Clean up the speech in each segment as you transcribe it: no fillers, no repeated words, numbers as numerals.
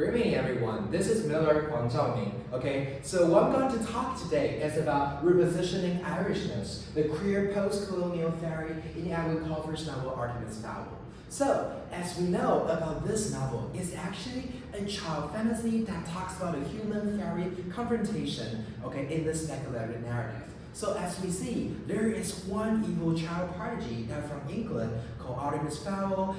Good evening, everyone. This is Miller from Chao-Ming. Okay, so what I'm going to talk today is about repositioning Irishness, the queer post-colonial theory in Edwin Culver's novel Artemis Fowl. So, as we know about this novel, it's actually a child fantasy that talks about a human-fairy confrontation, okay, in the speculative narrative. So as we see, there is one evil child prodigy that from England called Artemis Fowl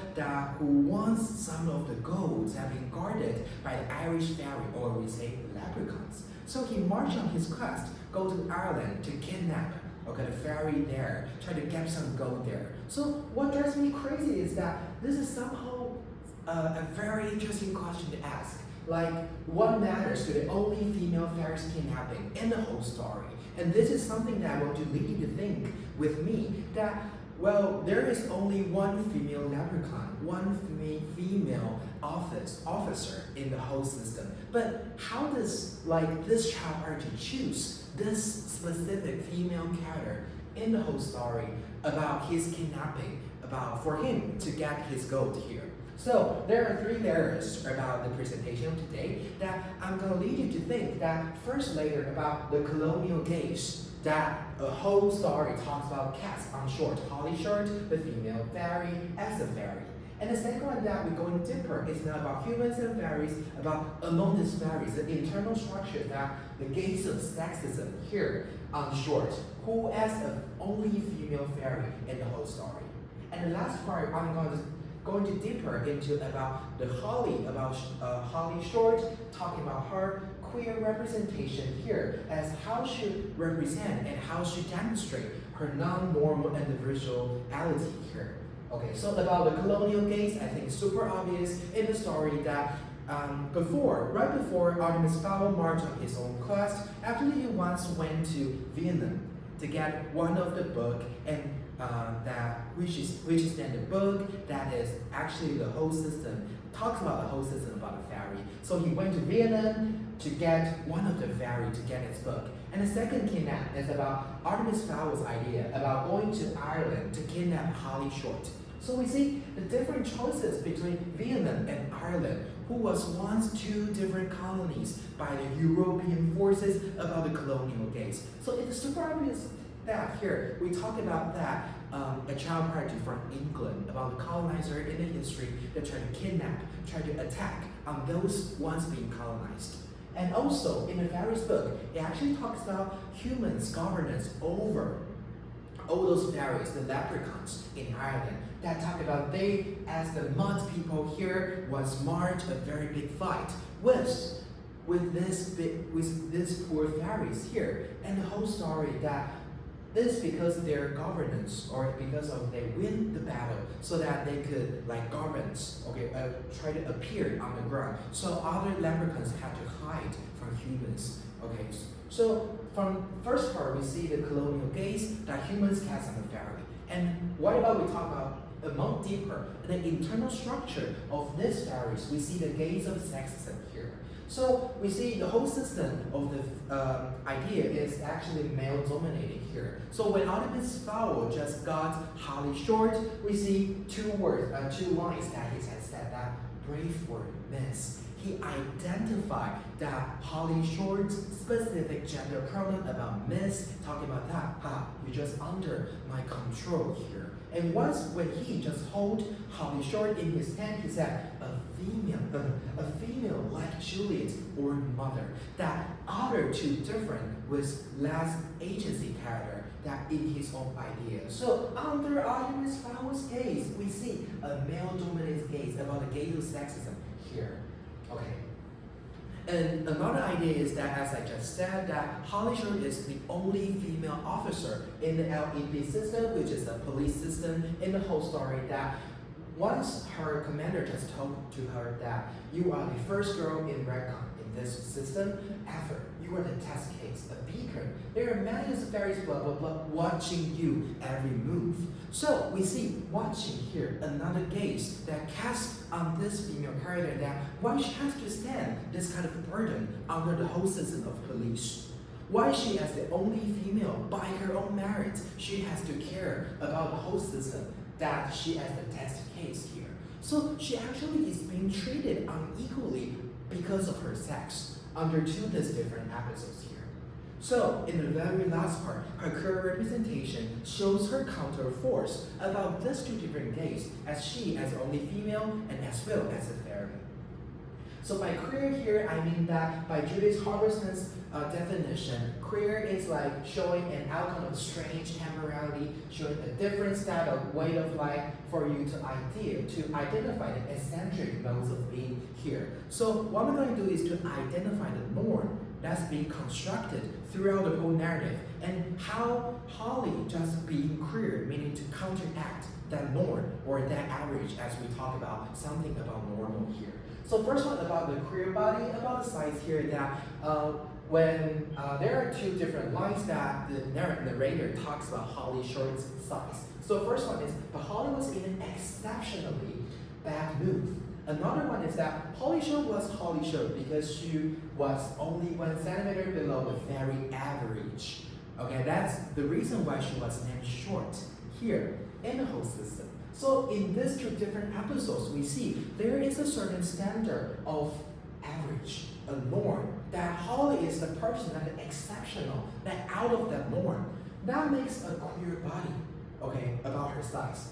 who wants some of the gold that have been guarded by the Irish fairy, or we say leprechauns. So he marched on his quest, go to Ireland to kidnap the fairy there, try to get some gold there. So what drives me crazy is that this is somehow a very interesting question to ask. Like, what matters to the only female fairies kidnapping in the whole story? And this is something that I want to lead you to think with me that, well, there is only one female leprechaun, one female officer in the whole system. But how does this child party choose this specific female character in the whole story about his kidnapping, for him to get his gold here? So there are three layers about the presentation of today that I'm going to lead you to think. That first layer about the colonial gaze, that a whole story talks about cats on short, Holly Short, the female fairy as a fairy. And the second one that we're going deeper is not about humans and fairies, about among these fairies, the internal structure that the gaze of sexism here on short, who as the only female fairy in the whole story. And the last part I'm going to deeper into about the Holly, about Holly Short, talking about her queer representation here as how she represent and how she demonstrate her non-normal individuality here. Okay, so about the colonial gaze, I think it's super obvious in the story that right before Artemis Fowl marched on his own quest, after he once went to Vietnam to get one of the book and which is then the book that is actually the whole system, talks about the whole system about the fairy. So he went to Vietnam to get one of the fairy to get his book. And the second kidnap is about Artemis Fowl's idea about going to Ireland to kidnap Holly Short. So we see the different choices between Vietnam and Ireland, who was once two different colonies by the European forces about the colonial gaze. So it's super obvious that here we talk about that a child party from England, about the colonizer in the history that tried to kidnap, tried to attack on those once being colonized. And also in the fairies book, it actually talks about humans' governance over all those fairies, the leprechauns in Ireland, that talk about they, as the mud people here, was marched a very big fight with this poor fairies here, and the whole story that this because their governance, or because of they win the battle, so that they could governance, try to appear on the ground. So other leprechauns have to hide from humans. Okay, so from first part we see the colonial gaze that humans cast on the fairy. And what about we talk about among deeper the internal structure of these fairies? We see the gaze of sexism here. So we see the whole system of the idea is actually male dominated here. So when Artemis Fowl just got Holly Short, we see two lines that he has said that brave for miss. He identified that Holly Short's specific gender pronoun about miss, talking about that, you're just under my control here. And once when he just hold Holly Short in his hand, he said, a female like Juliet or mother, that other two different with less agency character that in his own idea. So under Artemis Fowl's gaze, we see a male-dominated gaze about the gaze of sexism here. Okay. And another idea is that, as I just said, that Holly Short is the only female officer in the LEP system, which is the police system in the whole story, that once her commander just told to her that you are the first girl in Recon in this system, ever. You are the test case, a beacon. There are millions of fairies, blah, blah, blah, watching you every move. So we see watching here another gaze that casts on this female character that why she has to stand this kind of burden under the whole system of police. Why she as the only female by her own merit, she has to care about the whole system that she as the test case here. So she actually is being treated unequally because of her sex under two these different episodes here. So, in the very last part, her queer representation shows her counter force about these two different gays, as she as only female and as well as a fairy. So by queer here, I mean that by Judith Harbison's definition, queer is like showing an outcome of strange temporality, showing a different style of way of life for you to identify the eccentric modes of being here. So what we're going to do is to identify the norm that's being constructed throughout the whole narrative, and how Holly just being queer, meaning to counteract that norm or that average, as we talk about something about normal here. So first one about the queer body, about the size here, that when there are two different lines that the narrator talks about Holly Short's size. So first one is, but Holly was in an exceptionally bad mood. Another one is that Holly Short was Holly Short because she was only 1 centimeter below the very average. Okay, that's the reason why she was named Short here in the whole system. So in these two different episodes, we see there is a certain standard of average, a norm, that Holly is the person that is exceptional, that out of that norm. That makes a queer body, okay, about her size.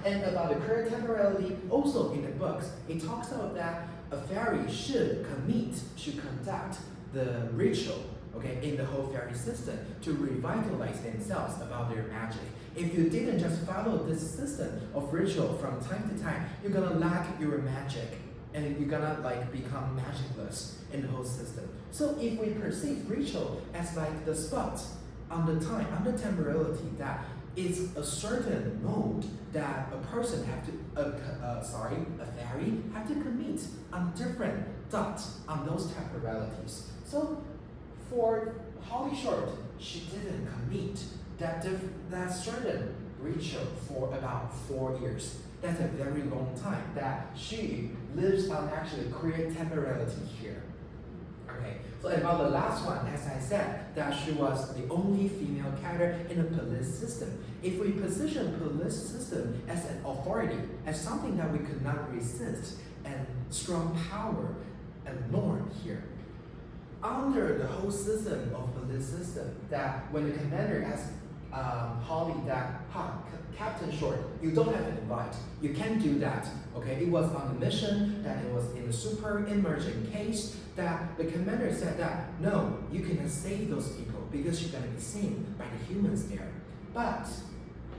And about the queer temporality, also in the books, it talks about that a fairy should conduct the ritual, okay, in the whole fairy system to revitalize themselves about their magic. If you didn't just follow this system of ritual from time to time, you're gonna lack your magic and you're gonna like become magicless in the whole system. So if we perceive ritual as like the spot on the time, on the temporality, that it's a certain mode that a person have to, a fairy have to commit on different dots on those temporalities. So for Holly Short, she didn't commit that certain ritual for about 4 years. That's a very long time that she lives on actually queer temporality here. Okay, so about the last one, as I said, that she was the only female character in the police system. If we position police system as an authority, as something that we could not resist, and strong power and norm here, under the whole system of police system, that when the commander asks Holly that, Captain Short, you don't have an invite. You can't do that. Okay, it was on a mission, that it was in a super emergent case, that the commander said that, no, you cannot save those people because you're gonna be seen by the humans there. But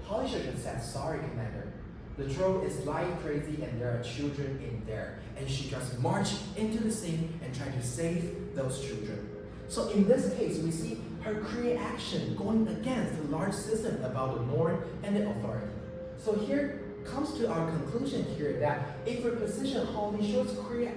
Holly Short just said, sorry, Commander. The troll is like crazy and there are children in there. And she just marched into the scene and tried to save those children. So in this case, we see her queer action going against the large system about the norm and the authority. So here comes to our conclusion here that if we position Holly Short's queer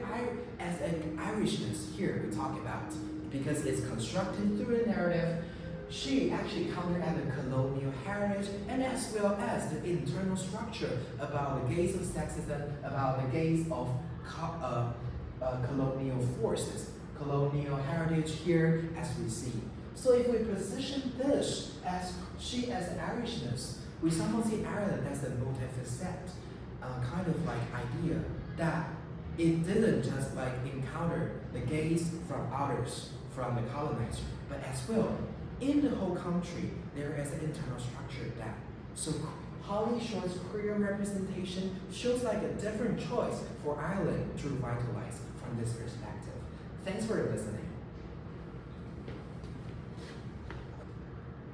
as an Irishness here we talk about, because it's constructed through the narrative, she actually counteracted the colonial heritage and as well as the internal structure about the gaze of sexism, about the gaze of colonial forces, colonial heritage here as we see. So if we position this as she as an Irishness, we somehow see Ireland as a multifaceted kind of like idea that it didn't just like encounter the gaze from others, from the colonizer, but as well, in the whole country, there is an internal structure that. So Holly Short's queer representation shows like a different choice for Ireland to revitalize from this perspective. Thanks for listening.